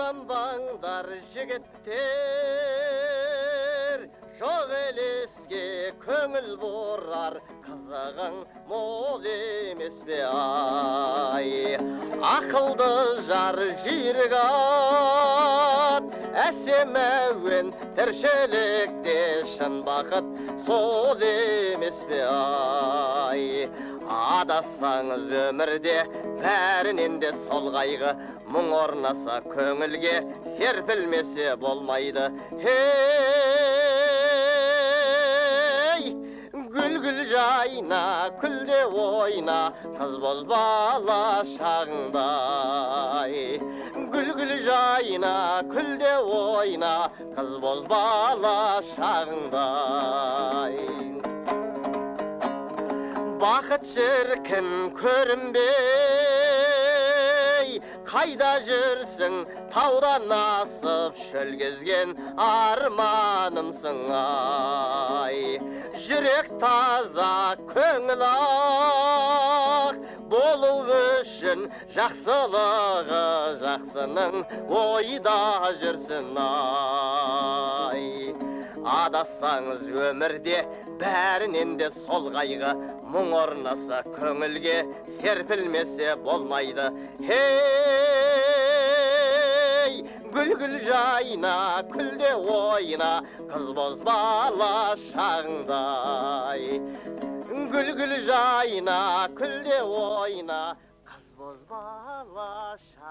Алданбаңдар жігіттер, жоқ елеске көңіл бұрар, қызығың мол емес бе ай. Ақылды жар жиргат, әсем әуен тіршілікте шын бақыт сол емес бе ай. Адасаңыз өмірде бәрінен де сол қайғы, мұң орнаса көңілге серпілмесе болмайды. Ей, гүл-гүл жайна, күлде ойна, қыз бозбала шағыңдай. Гүл-гүл жайна, күлде ойна, қыз бозбала шағыңдай. Бақыт шіркін көрінбей, қайда жүрсің, таудан асып шөл кезген арманымсың ай. Жүрек таза, көңіл ақ, болу үшін жақсылығы жақсының ойда жүрсін ай. Адасаңыз өмірде бәрінен де сол қайғы, мұң орнаса көңілге серпілмесе болмайды. Ей, гүл-гүл жайна, күлде ойна, қыз бозбала шағыңдай. Гүл-гүл жайна, күлде ойна, қыз бозбала шағыңдай.